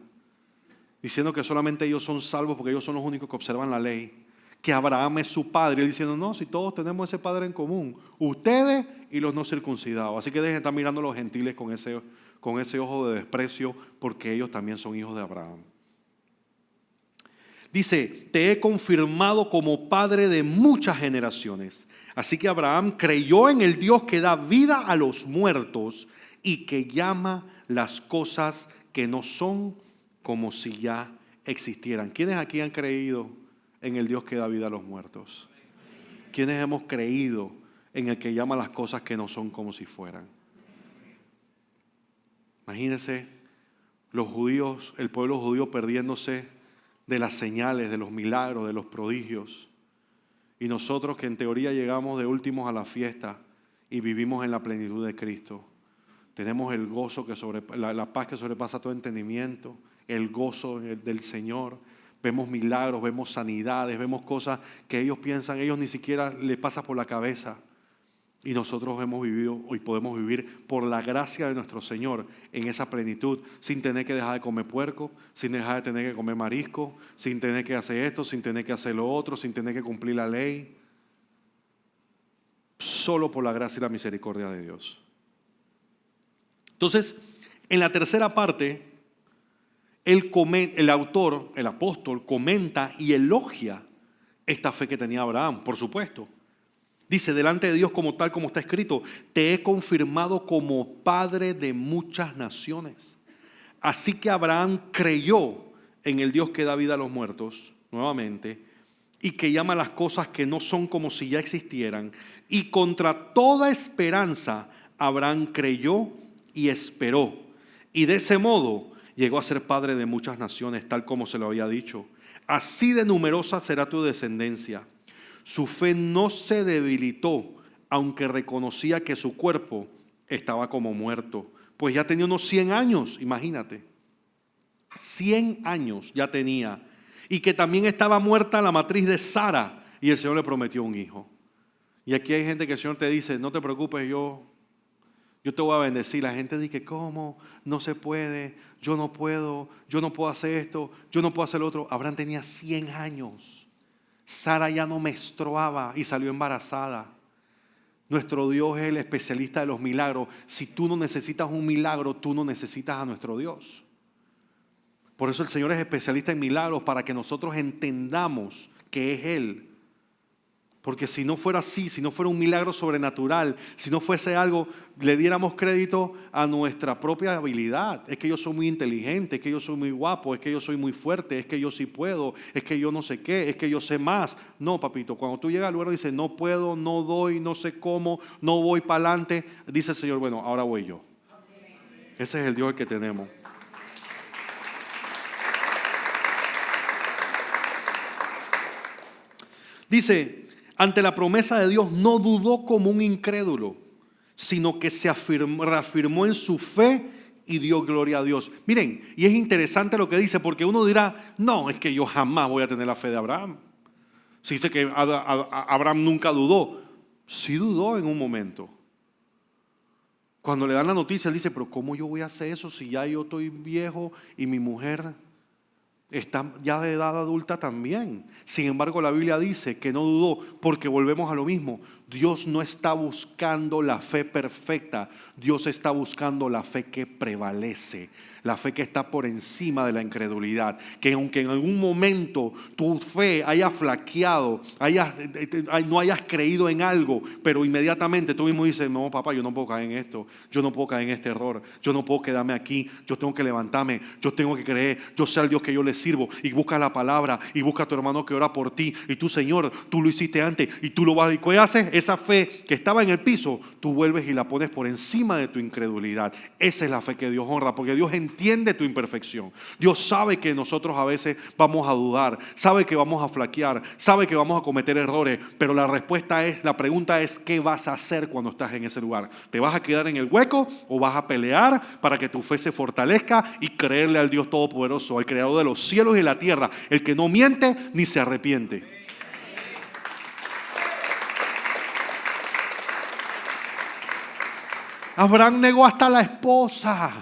diciendo que solamente ellos son salvos porque ellos son los únicos que observan la ley, que Abraham es su padre, y él diciendo, no, si todos tenemos ese Padre en común, ustedes y los no circuncidados, así que dejen de estar mirando a los gentiles con ese ojo de desprecio, porque ellos también son hijos de Abraham. Dice, te he confirmado como padre de muchas generaciones. Así que Abraham creyó en el Dios que da vida a los muertos y que llama las cosas que no son como si ya existieran. ¿Quiénes aquí han creído en el Dios que da vida a los muertos? ¿Quiénes hemos creído en el que llama las cosas que no son como si fueran? Imagínense los judíos, el pueblo judío perdiéndose de las señales, de los milagros, de los prodigios. Y nosotros que en teoría llegamos de últimos a la fiesta y vivimos en la plenitud de Cristo. Tenemos el gozo, la paz que sobrepasa todo entendimiento, el gozo del Señor. Vemos milagros, vemos sanidades, vemos cosas que ellos piensan, ellos ni siquiera les pasa por la cabeza. Y nosotros hemos vivido y podemos vivir por la gracia de nuestro Señor en esa plenitud, sin tener que dejar de comer puerco, sin dejar de tener que comer marisco, sin tener que hacer esto, sin tener que hacer lo otro, sin tener que cumplir la ley. Solo por la gracia y la misericordia de Dios. Entonces, en la tercera parte, el autor, el apóstol, comenta y elogia esta fe que tenía Abraham, por supuesto. Dice, delante de Dios como tal como está escrito, te he confirmado como padre de muchas naciones. Así que Abraham creyó en el Dios que da vida a los muertos, nuevamente, y que llama las cosas que no son como si ya existieran. Y contra toda esperanza, Abraham creyó y esperó. Y de ese modo llegó a ser padre de muchas naciones, tal como se lo había dicho. Así de numerosa será tu descendencia. Su fe no se debilitó, aunque reconocía que su cuerpo estaba como muerto. Pues ya tenía unos 100 años, imagínate. 100 años ya tenía. Y que también estaba muerta la matriz de Sara. Y el Señor le prometió un hijo. Y aquí hay gente que el Señor te dice, no te preocupes, yo te voy a bendecir. La gente dice, ¿cómo? No se puede, yo no puedo hacer esto, yo no puedo hacer lo otro. Abraham tenía 100 años. Sara ya no menstruaba y salió embarazada. Nuestro Dios es el especialista de los milagros. Si tú no necesitas un milagro, tú no necesitas a nuestro Dios. Por eso el Señor es especialista en milagros, para que nosotros entendamos que es Él. Porque si no fuera así, si no fuera un milagro sobrenatural, si no fuese algo, le diéramos crédito a nuestra propia habilidad. Es que yo soy muy inteligente, es que yo soy muy guapo, es que yo soy muy fuerte, es que yo sí puedo, es que yo no sé qué, es que yo sé más. No, papito, cuando tú llegas al lugar y dices, no puedo, no doy, no sé cómo, no voy para adelante, dice el Señor, bueno, ahora voy yo. Ese es el Dios que tenemos. Dice, ante la promesa de Dios no dudó como un incrédulo, sino que se reafirmó en su fe y dio gloria a Dios. Miren, y es interesante lo que dice, porque uno dirá, no, es que yo jamás voy a tener la fe de Abraham. Se dice que Abraham nunca dudó. Sí dudó en un momento. Cuando le dan la noticia, él dice, pero ¿cómo yo voy a hacer eso si ya yo estoy viejo y mi mujer está ya de edad adulta también? Sin embargo, la Biblia dice que no dudó, porque volvemos a lo mismo. Dios no está buscando la fe perfecta. Dios está buscando la fe que prevalece, la fe que está por encima de la incredulidad. Que aunque en algún momento tu fe haya flaqueado, no hayas creído en algo, pero inmediatamente tú mismo dices, no, papá, yo no puedo caer en esto, yo no puedo caer en este error, yo no puedo quedarme aquí, yo tengo que levantarme, yo tengo que creer, yo sé al Dios que yo le sirvo. Y busca la palabra y busca a tu hermano que ora por ti. Y tú, Señor, tú lo hiciste antes y tú lo vas a... ¿Y qué haces? esa fe que estaba en el piso, tú vuelves y la pones por encima de tu incredulidad. Esa es la fe que Dios honra, porque Dios entiende tu imperfección. Dios sabe que nosotros a veces vamos a dudar, sabe que vamos a flaquear, sabe que vamos a cometer errores, pero la pregunta es, ¿qué vas a hacer cuando estás en ese lugar? ¿Te vas a quedar en el hueco o vas a pelear para que tu fe se fortalezca y creerle al Dios Todopoderoso, al Creador de los cielos y la tierra, el que no miente ni se arrepiente? Abraham negó hasta a la esposa.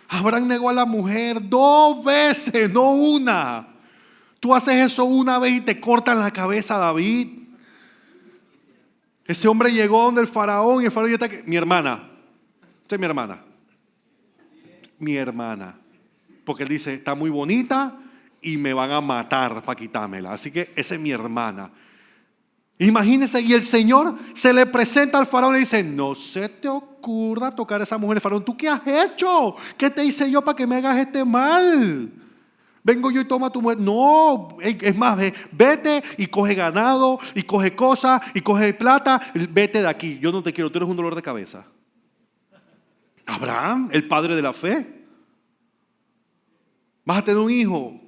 Abraham negó a la mujer 2 veces, no una. Tú haces eso una vez y te cortan la cabeza, David. Ese hombre llegó donde el faraón y el faraón ya está. Mi hermana, esta es mi hermana. Mi hermana. Porque él dice, está muy bonita y me van a matar para quitármela. Así que esa es mi hermana. Imagínense, y el Señor se le presenta al faraón y dice, no se te ocurra tocar a esa mujer. El faraón, ¿tú qué has hecho? ¿Qué te hice yo para que me hagas este mal? Vengo yo y toma tu mujer. No, es más, vete y coge ganado, y coge cosas, y coge plata. Vete de aquí, yo no te quiero, tú eres un dolor de cabeza. Abraham, el padre de la fe. Vas a tener un hijo.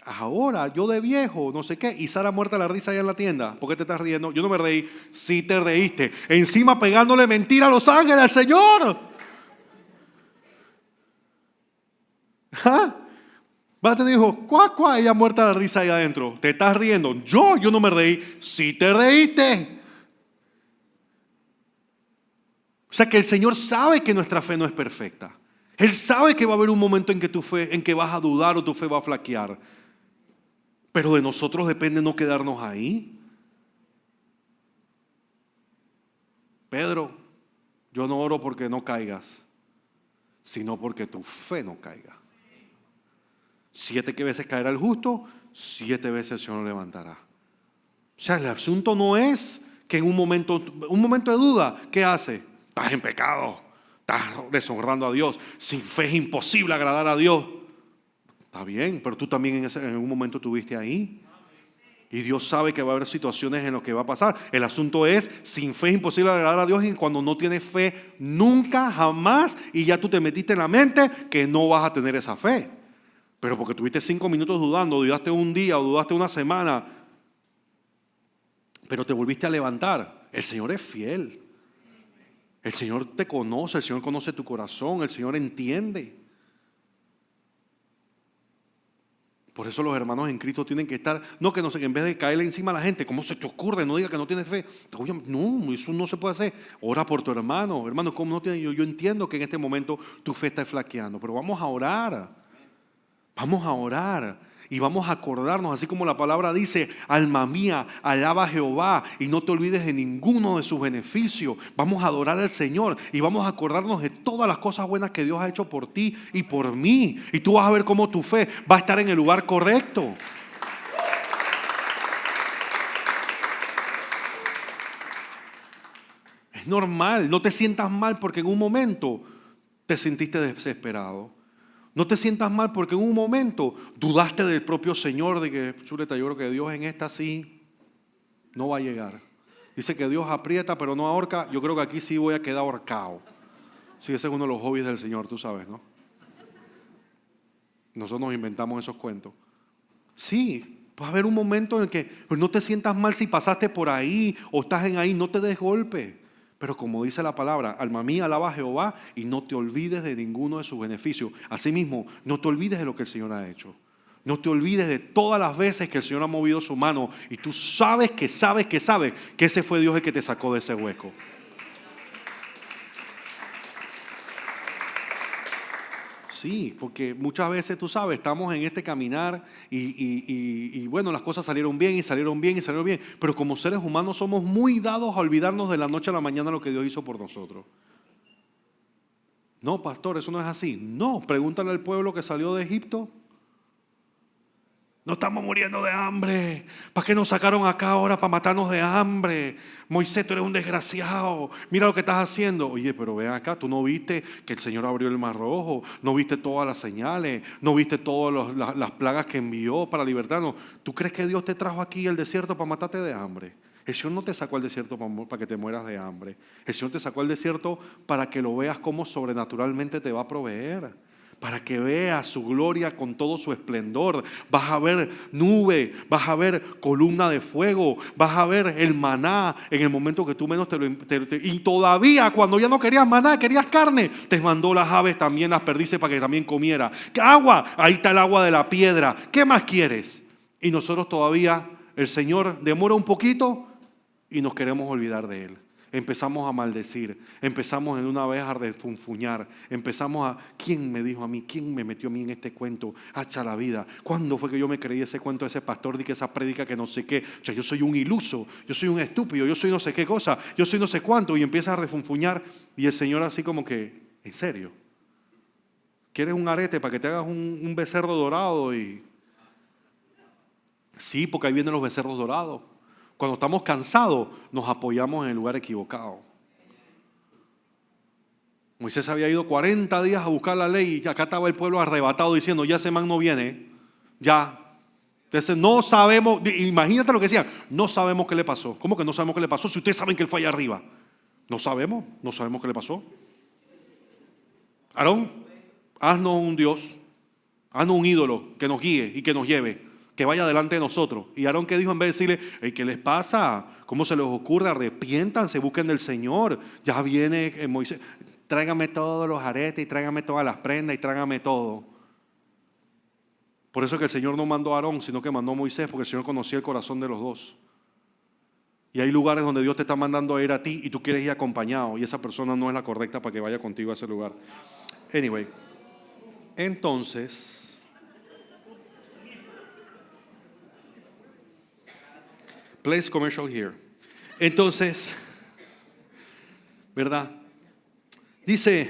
Ahora, yo de viejo, no sé qué, y Sara muerta la risa allá en la tienda. ¿Por qué te estás riendo? Yo no me reí. Sí te reíste. Encima pegándole mentira a los ángeles al Señor. ¿Ah? Vas a tener hijos, cuá, ella muerta la risa allá adentro. ¿Te estás riendo? Yo no me reí. Sí te reíste. O sea que el Señor sabe que nuestra fe no es perfecta. Él sabe que va a haber un momento en que vas a dudar o tu fe va a flaquear. Pero de nosotros depende no quedarnos ahí. Pedro, yo no oro porque no caigas, sino porque tu fe no caiga. 7 veces caerá el justo, 7 veces el Señor lo levantará. O sea, el asunto no es que en un momento de duda, ¿qué hace? Estás en pecado, estás deshonrando a Dios. Sin fe es imposible agradar a Dios. Está bien, pero tú también en un momento estuviste ahí. Y Dios sabe que va a haber situaciones en las que va a pasar. El asunto es, sin fe es imposible agradar a Dios, y cuando no tienes fe, nunca, jamás, y ya tú te metiste en la mente que no vas a tener esa fe. Pero porque tuviste 5 minutos dudando, dudaste un día o dudaste una semana, pero te volviste a levantar. El Señor es fiel. El Señor te conoce, el Señor conoce tu corazón, el Señor entiende. Por eso los hermanos en Cristo tienen que estar, no que no sé, que en vez de caerle encima a la gente, ¿cómo se te ocurre? No diga que no tienes fe. No, eso no se puede hacer. Ora por tu hermano. Hermano, ¿cómo no tienes? Yo entiendo que en este momento tu fe está flaqueando, pero vamos a orar. Vamos a orar. Y vamos a acordarnos, así como la palabra dice, alma mía, alaba a Jehová y no te olvides de ninguno de sus beneficios. Vamos a adorar al Señor y vamos a acordarnos de todas las cosas buenas que Dios ha hecho por ti y por mí. Y tú vas a ver cómo tu fe va a estar en el lugar correcto. Es normal, no te sientas mal porque en un momento te sentiste desesperado. No te sientas mal porque en un momento dudaste del propio Señor, de que, chuleta, yo creo que Dios en esta sí no va a llegar. Dice que Dios aprieta pero no ahorca. Yo creo que aquí sí voy a quedar ahorcado. Sí, ese es uno de los hobbies del Señor, tú sabes, ¿no? Nosotros nos inventamos esos cuentos. Sí, va a haber un momento en el que pues, no te sientas mal si pasaste por ahí o estás en ahí, no te des golpe. Pero como dice la palabra, alma mía, alaba a Jehová y no te olvides de ninguno de sus beneficios. Asimismo, no te olvides de lo que el Señor ha hecho. No te olvides de todas las veces que el Señor ha movido su mano y tú sabes que ese fue Dios el que te sacó de ese hueco. Sí, porque muchas veces tú sabes, estamos en este caminar y bueno, las cosas salieron bien, pero como seres humanos somos muy dados a olvidarnos de la noche a la mañana lo que Dios hizo por nosotros. No, pastor, eso no es así. No, pregúntale al pueblo que salió de Egipto. No estamos muriendo de hambre. ¿Para qué nos sacaron acá ahora para matarnos de hambre? Moisés, tú eres un desgraciado. Mira lo que estás haciendo. Oye, pero ven acá, tú no viste que el Señor abrió el mar rojo. No viste todas las señales. No viste todas las plagas que envió para libertarnos. ¿Tú crees que Dios te trajo aquí al desierto para matarte de hambre? El Señor no te sacó al desierto para que te mueras de hambre. El Señor te sacó al desierto para que lo veas cómo sobrenaturalmente te va a proveer. Para que veas su gloria con todo su esplendor. Vas a ver nube, vas a ver columna de fuego, vas a ver el maná en el momento que tú menos y todavía cuando ya no querías maná, querías carne, te mandó las aves también, las perdices para que también comiera. Agua, ahí está el agua de la piedra. ¿Qué más quieres? Y nosotros todavía, el Señor demora un poquito y nos queremos olvidar de Él. Empezamos a maldecir, empezamos en una vez a refunfuñar, empezamos a, ¿quién me dijo a mí? ¿Quién me metió a mí en este cuento? Hacha la vida. ¿Cuándo fue que yo me creí ese cuento de ese pastor de que esa prédica que no sé qué? O sea, yo soy un iluso, yo soy un estúpido, yo soy no sé qué cosa, yo soy no sé cuánto. Y empiezas a refunfuñar y el Señor así como que, ¿en serio? ¿Quieres un arete para que te hagas un becerro dorado? Y sí, porque ahí vienen los becerros dorados. Cuando estamos cansados, nos apoyamos en el lugar equivocado. Moisés había ido 40 días a buscar la ley y acá estaba el pueblo arrebatado diciendo, ya ese man no viene, ya. Entonces no sabemos, imagínate lo que decían, no sabemos qué le pasó. ¿Cómo que no sabemos qué le pasó? Si ustedes saben que él fue allá arriba. No sabemos qué le pasó. Aarón, haznos un Dios, haznos un ídolo que nos guíe y que nos lleve, que vaya delante de nosotros. Y Aarón, ¿qué dijo? En vez de decirle, hey, ¿qué les pasa? ¿Cómo se les ocurre? Arrepiéntanse, busquen del Señor. Ya viene Moisés, tráigame todos los aretes y tráigame todas las prendas y tráigame todo. Por eso que el Señor no mandó a Aarón, sino que mandó a Moisés, porque el Señor conocía el corazón de los dos. Y hay lugares donde Dios te está mandando a ir a ti y tú quieres ir acompañado y esa persona no es la correcta para que vaya contigo a ese lugar. Anyway, entonces, place commercial here. Entonces, ¿verdad? Dice,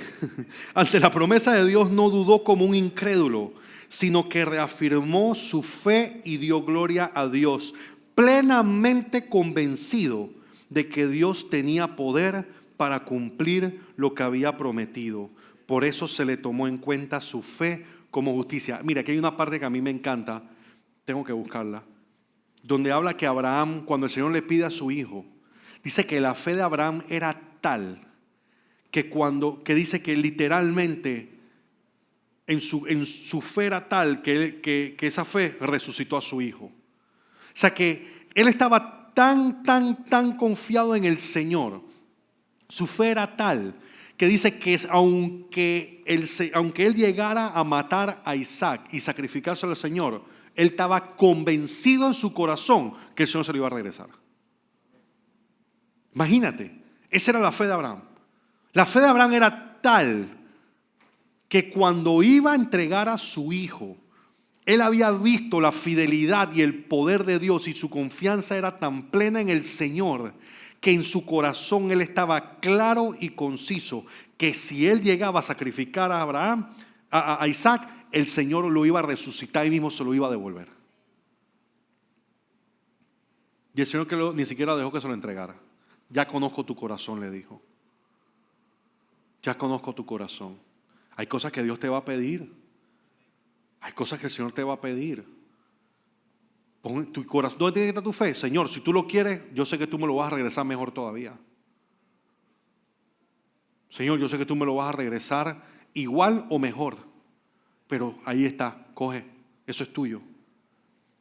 ante la promesa de Dios no dudó como un incrédulo, sino que reafirmó su fe y dio gloria a Dios, plenamente convencido de que Dios tenía poder para cumplir lo que había prometido. Por eso se le tomó en cuenta su fe como justicia. Mira, aquí hay una parte que a mí me encanta, tengo que buscarla, donde habla que Abraham, cuando el Señor le pide a su hijo, dice que la fe de Abraham era tal que dice que literalmente en su fe era tal que esa fe resucitó a su hijo. O sea que él estaba tan confiado en el Señor, su fe era tal que dice que aunque él llegara a matar a Isaac y sacrificarse al Señor, él estaba convencido en su corazón que el Señor se lo iba a regresar. Imagínate, esa era la fe de Abraham. La fe de Abraham era tal que cuando iba a entregar a su hijo, él había visto la fidelidad y el poder de Dios y su confianza era tan plena en el Señor que en su corazón él estaba claro y conciso que si él llegaba a sacrificar a Abraham, a Isaac, el Señor lo iba a resucitar y mismo se lo iba a devolver. Y el Señor ni siquiera dejó que se lo entregara. Ya conozco tu corazón, le dijo. Ya conozco tu corazón. Hay cosas que Dios te va a pedir. Hay cosas que el Señor te va a pedir. Pon tu corazón. ¿Dónde tiene que estar tu fe? Señor, si tú lo quieres, yo sé que tú me lo vas a regresar mejor todavía. Señor, yo sé que tú me lo vas a regresar igual o mejor. Pero ahí está, coge, eso es tuyo.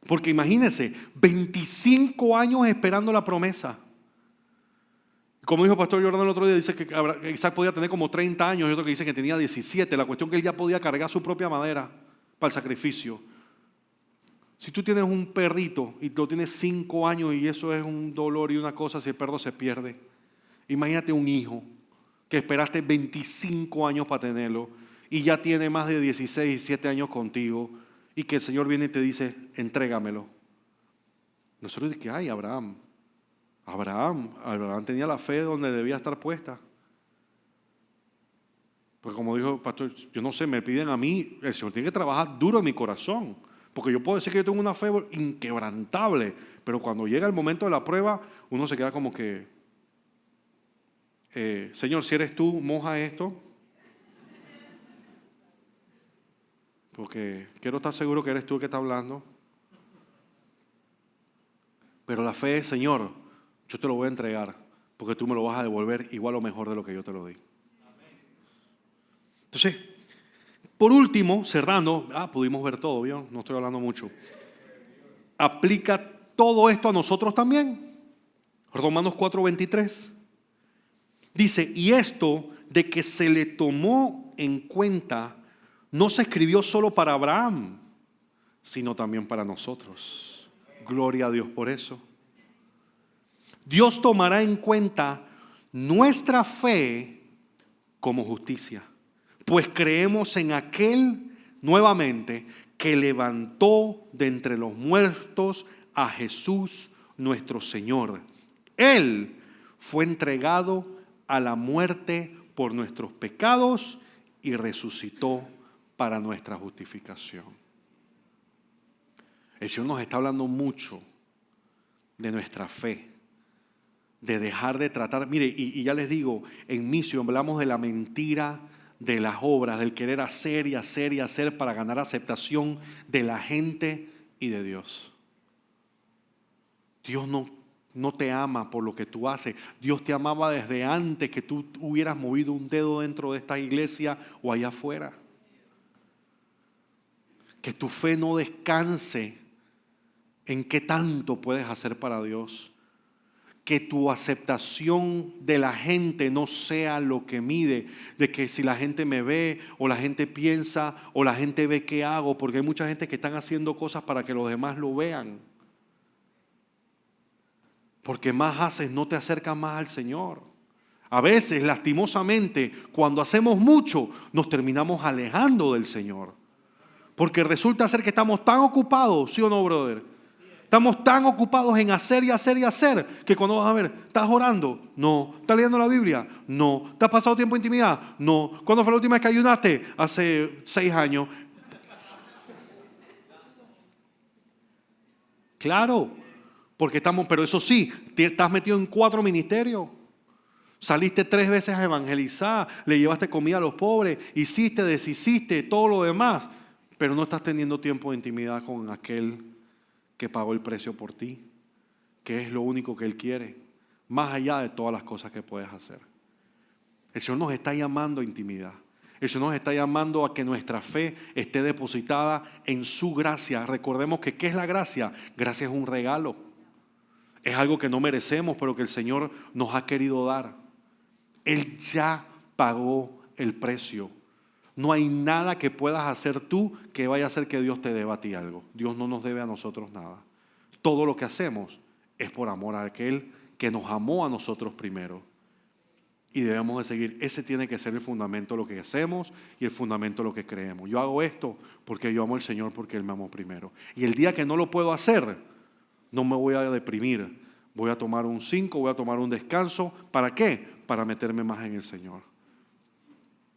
Porque imagínense, 25 años esperando la promesa. Como dijo el pastor Jordan el otro día, dice que Isaac podía tener como 30 años y otro que dice que tenía 17. La cuestión es que él ya podía cargar su propia madera para el sacrificio. Si tú tienes un perrito y lo tienes 5 años y eso es un dolor y una cosa, si el perro se pierde. Imagínate un hijo que esperaste 25 años para tenerlo y ya tiene más de 16, 17 años contigo y que el Señor viene y te dice, entrégamelo. Nosotros decimos, ay, Abraham tenía la fe donde debía estar puesta. Porque como dijo el pastor, yo no sé, me piden a mí, el Señor tiene que trabajar duro en mi corazón. Porque yo puedo decir que yo tengo una fe inquebrantable, pero cuando llega el momento de la prueba, uno se queda como que, Señor, si eres tú, moja esto. Porque quiero estar seguro que eres tú el que está hablando. Pero la fe es, Señor, yo te lo voy a entregar porque tú me lo vas a devolver igual o mejor de lo que yo te lo di. Entonces, por último, cerrando, pudimos ver todo, ¿vio? No estoy hablando mucho. Aplica todo esto a nosotros también. Romanos 4:23. Dice, y esto de que se le tomó en cuenta, no se escribió solo para Abraham, sino también para nosotros. Gloria a Dios por eso. Dios tomará en cuenta nuestra fe como justicia, pues creemos en aquel nuevamente que levantó de entre los muertos a Jesús nuestro Señor. Él fue entregado a la muerte por nuestros pecados y resucitó para nuestra justificación. El Señor nos está hablando mucho de nuestra fe, de dejar de tratar. Mire, y ya les digo, en Misión hablamos de la mentira de las obras, del querer hacer y hacer y hacer para ganar aceptación de la gente y de Dios. Dios no te ama por lo que tú haces. Dios te amaba desde antes que tú hubieras movido un dedo dentro de esta iglesia o allá afuera. Que tu fe no descanse en qué tanto puedes hacer para Dios. Que tu aceptación de la gente no sea lo que mide, de que si la gente me ve o la gente piensa o la gente ve qué hago, porque hay mucha gente que están haciendo cosas para que los demás lo vean. Porque más haces, no te acercas más al Señor. A veces, lastimosamente, cuando hacemos mucho, nos terminamos alejando del Señor. Porque resulta ser que estamos tan ocupados, ¿sí o no, brother? Estamos tan ocupados en hacer y hacer y hacer que cuando vas a ver, ¿estás orando? No. ¿Estás leyendo la Biblia? No. ¿Te has pasado tiempo en intimidad? No. ¿Cuándo fue la última vez que ayunaste? Hace 6 años. Claro, porque estamos, pero eso sí, estás metido en 4 ministerios. Saliste 3 veces a evangelizar, le llevaste comida a los pobres, hiciste, deshiciste, todo lo demás, pero no estás teniendo tiempo de intimidad con aquel que pagó el precio por ti, que es lo único que Él quiere, más allá de todas las cosas que puedes hacer. El Señor nos está llamando a intimidad. El Señor nos está llamando a que nuestra fe esté depositada en su gracia. Recordemos que ¿qué es la gracia? Gracia es un regalo. Es algo que no merecemos, pero que el Señor nos ha querido dar. Él ya pagó el precio. No hay nada que puedas hacer tú que vaya a hacer que Dios te deba a ti algo. Dios no nos debe a nosotros nada. Todo lo que hacemos es por amor a aquel que nos amó a nosotros primero. Y debemos de seguir. Ese tiene que ser el fundamento de lo que hacemos y el fundamento de lo que creemos. Yo hago esto porque yo amo al Señor, porque Él me amó primero. Y el día que no lo puedo hacer, no me voy a deprimir. Voy a tomar un 5, voy a tomar un descanso. ¿Para qué? Para meterme más en el Señor.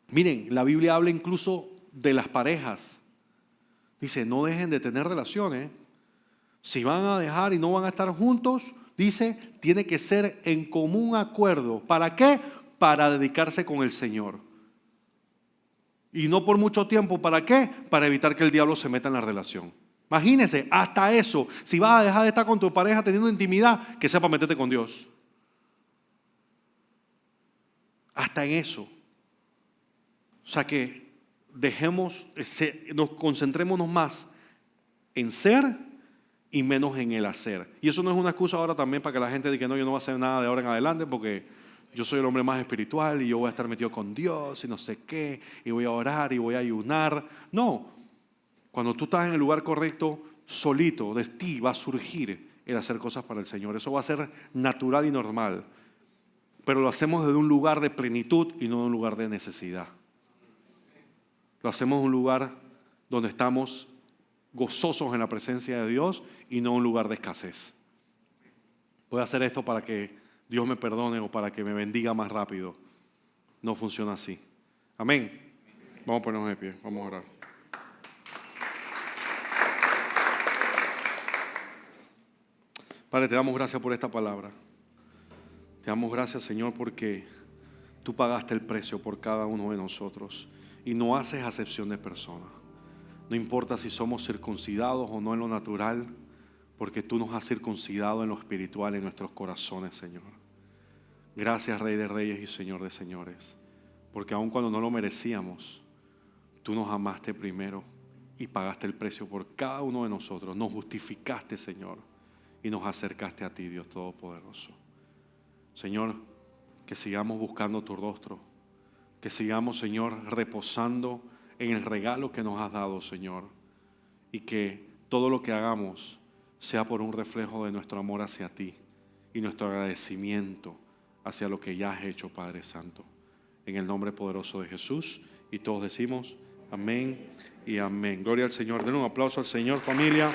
Miren, la Biblia habla incluso de las parejas. Dice, no dejen de tener relaciones. Si van a dejar y no van a estar juntos, dice, tiene que ser en común acuerdo. ¿Para qué? Para dedicarse con el Señor. Y no por mucho tiempo. ¿Para qué? Para evitar que el diablo se meta en la relación. Imagínense, hasta eso. Si vas a dejar de estar con tu pareja teniendo intimidad, que sea para meterte con Dios. Hasta en eso. O sea que nos concentrémonos más en ser y menos en el hacer. Y eso no es una excusa ahora también para que la gente diga que no, yo no voy a hacer nada de ahora en adelante porque yo soy el hombre más espiritual y yo voy a estar metido con Dios y no sé qué, y voy a orar y voy a ayunar. No, cuando tú estás en el lugar correcto, solito, de ti va a surgir el hacer cosas para el Señor. Eso va a ser natural y normal. Pero lo hacemos desde un lugar de plenitud y no de un lugar de necesidad. Lo hacemos en un lugar donde estamos gozosos en la presencia de Dios y no en un lugar de escasez. Voy a hacer esto para que Dios me perdone o para que me bendiga más rápido. No funciona así. Amén. Vamos a ponernos de pie, vamos a orar. Padre, te damos gracias por esta palabra. Te damos gracias, Señor, porque tú pagaste el precio por cada uno de nosotros y no haces acepción de personas. No importa si somos circuncidados o no en lo natural, porque tú nos has circuncidado en lo espiritual en nuestros corazones, Señor. Gracias, Rey de Reyes y Señor de Señores, porque aun cuando no lo merecíamos, tú nos amaste primero y pagaste el precio por cada uno de nosotros. Nos justificaste, Señor, y nos acercaste a ti, Dios Todopoderoso. Señor, que sigamos buscando tu rostro, que sigamos, Señor, reposando en el regalo que nos has dado, Señor, y que todo lo que hagamos sea por un reflejo de nuestro amor hacia ti y nuestro agradecimiento hacia lo que ya has hecho, Padre Santo. En el nombre poderoso de Jesús, y todos decimos amén y amén. Gloria al Señor. Den un aplauso al Señor, familia.